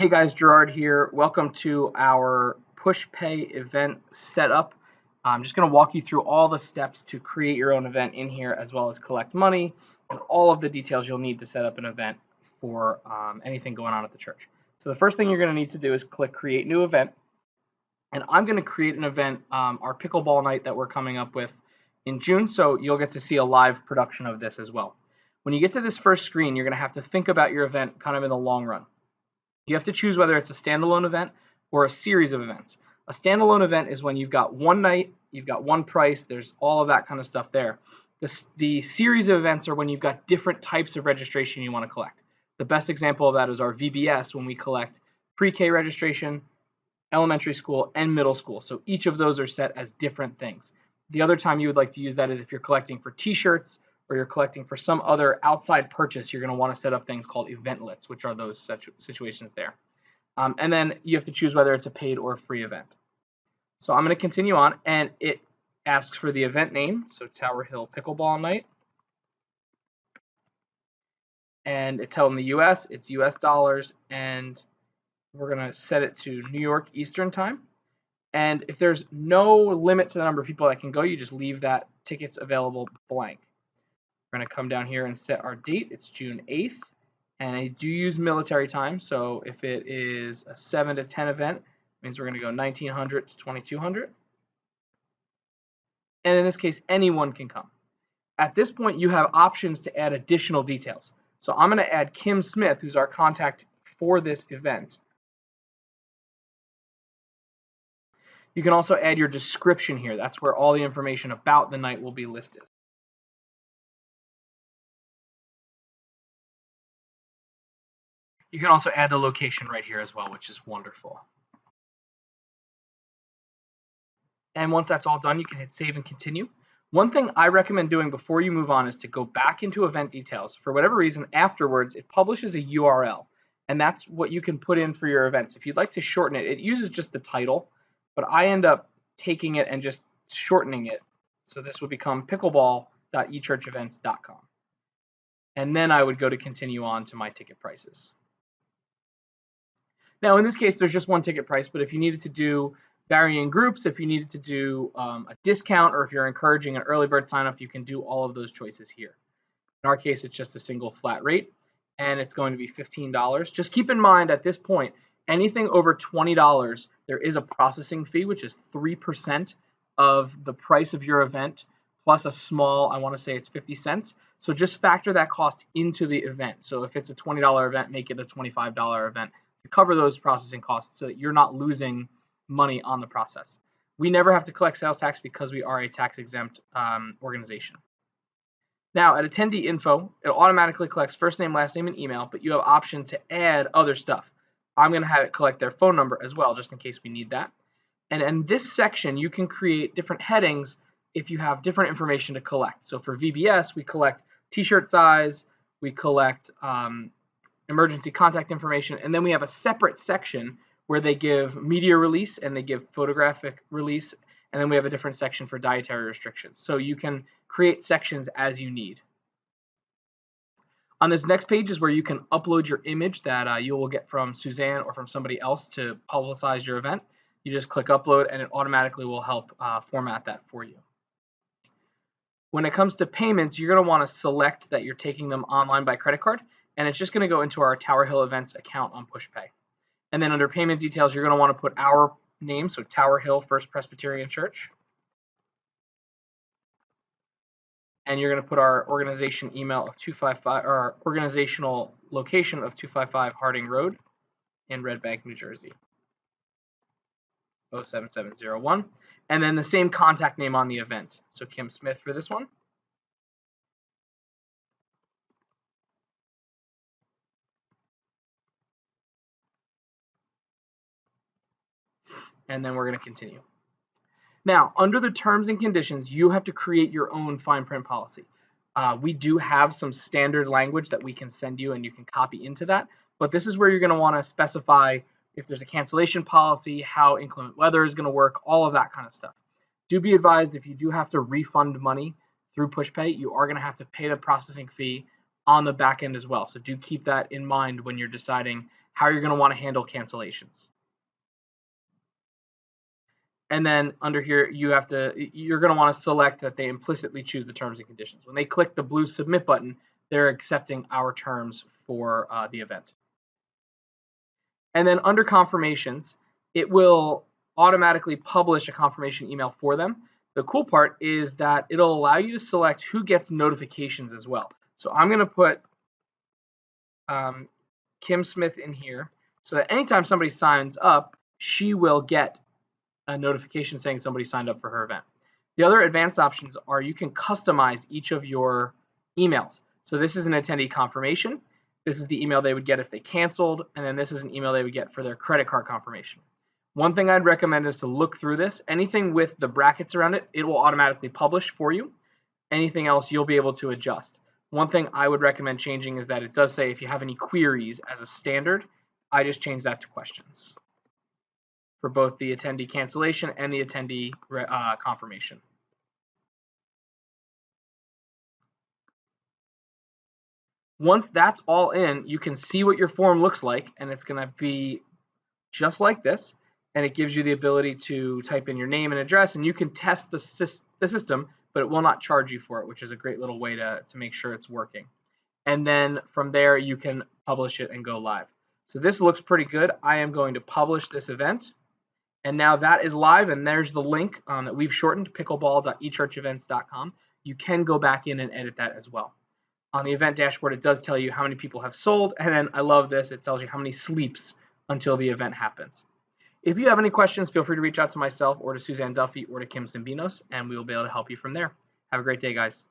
Hey guys, Gerard here. Welcome to our PushPay event setup. I'm just going to walk you through all the steps to create your own event in here, as well as collect money and all of the details you'll need to set up an event for anything going on at the church. So the first thing you're going to need to do is click Create New Event. And I'm going to create an event, our pickleball night that we're coming up with in June, so you'll get to see a live production of this as well. When you get to this first screen, you're going to have to think about your event kind of in the long run. You have to choose whether it's a standalone event or a series of events. A standalone event is when you've got one night, you've got one price, there's all of that kind of stuff there. The series of events are when you've got different types of registration you want to collect. The best example of that is our VBS, when we collect pre-K registration, elementary school, and middle school. So each of those are set as different things. The other time you would like to use that is if you're collecting for t-shirts or you're collecting for some other outside purchase. You're going to want to set up things called eventlets, which are those situations there. And then you have to choose whether it's a paid or a free event. So I'm going to continue on, and it asks for the event name, so Tower Hill Pickleball Night. And it's held in the US, it's US dollars, and we're going to set it to New York Eastern Time. And if there's no limit to the number of people that can go, you just leave that tickets available blank. We're going to come down here and set our date. It's June 8th, and I do use military time, so if it is a 7 to 10 event, it means we're going to go 1900 to 2200. And in this case, anyone can come. At this point, you have options to add additional details. So I'm going to add Kim Smith, who's our contact for this event. You can also add your description here. That's where all the information about the night will be listed. You can also add the location right here as well, which is wonderful. And once that's all done, you can hit save and continue. One thing I recommend doing before you move on is to go back into event details. For whatever reason, afterwards, it publishes a URL, and that's what you can put in for your events. If you'd like to shorten it, it uses just the title, but I end up taking it and just shortening it. So this would become pickleball.echurchevents.com. And then I would go to continue on to my ticket prices. Now, in this case, there's just one ticket price, but if you needed to do varying groups, if you needed to do a discount, or if you're encouraging an early bird sign up, you can do all of those choices here. In our case, it's just a single flat rate, and it's going to be $15. Just keep in mind at this point, anything over $20, there is a processing fee, which is 3% of the price of your event, plus a small, I want to say it's 50 cents. So just factor that cost into the event. So if it's a $20 event, make it a $25 event to cover those processing costs so that you're not losing money on the process. We never have to collect sales tax because we are a tax-exempt organization. Now, at attendee info, it automatically collects first name, last name, and email, but you have option to add other stuff. I'm going to have it collect their phone number as well, just in case we need that. And in this section, you can create different headings if you have different information to collect. So for VBS, we collect t-shirt size, we collect emergency contact information, and then we have a separate section where they give media release and they give photographic release, and then we have a different section for dietary restrictions. So you can create sections as you need. On this next page is where you can upload your image that you will get from Suzanne or from somebody else to publicize your event. You just click upload, and it automatically will help format that for you. When it comes to payments, you're going to want to select that you're taking them online by credit card, and it's just going to go into our Tower Hill Events account on PushPay. And then under payment details, you're going to want to put our name, so Tower Hill First Presbyterian Church. And you're going to put our organization email of 255, or our organizational location of 255 Harding Road in Red Bank, New Jersey, 07701. And then the same contact name on the event. So Kim Smith for this one. And then we're going to continue. Now, under the terms and conditions, you have to create your own fine print policy. We do have some standard language that we can send you, and you can copy into that. But this is where you're going to want to specify if there's a cancellation policy, how inclement weather is going to work, all of that kind of stuff. Do be advised, if you do have to refund money through PushPay, you are going to have to pay the processing fee on the back end as well. So do keep that in mind when you're deciding how you're going to want to handle cancellations. And then under here, you're going to want to select that they implicitly choose the terms and conditions. When they click the blue submit button, they're accepting our terms for the event. And then under confirmations, it will automatically publish a confirmation email for them. The cool part is that it'll allow you to select who gets notifications as well. So I'm going to put Kim Smith in here so that anytime somebody signs up, she will get a notification saying somebody signed up for her event. The other advanced options are you can customize each of your emails. So this is an attendee confirmation. This is the email they would get if they canceled, and then this is an email they would get for their credit card confirmation. One thing I'd recommend is to look through this. Anything with the brackets around it, it will automatically publish for you. Anything else, you'll be able to adjust. One thing I would recommend changing is that it does say if you have any queries as a standard, I just changed that to questions for both the attendee cancellation and the attendee confirmation. Once that's all in, you can see what your form looks like, and it's going to be just like this, and it gives you the ability to type in your name and address, and you can test the system, but it will not charge you for it, which is a great little way to make sure it's working. And then from there, you can publish it and go live. So this looks pretty good. I am going to publish this event, and now that is live, and there's the link that we've shortened, pickleball.echurchevents.com. You can go back in and edit that as well. On the event dashboard, it does tell you how many people have sold, and then I love this, it tells you how many sleeps until the event happens. If you have any questions, feel free to reach out to myself or to Suzanne Duffy or to Kim Simbinos, and we will be able to help you from there. Have a great day, guys.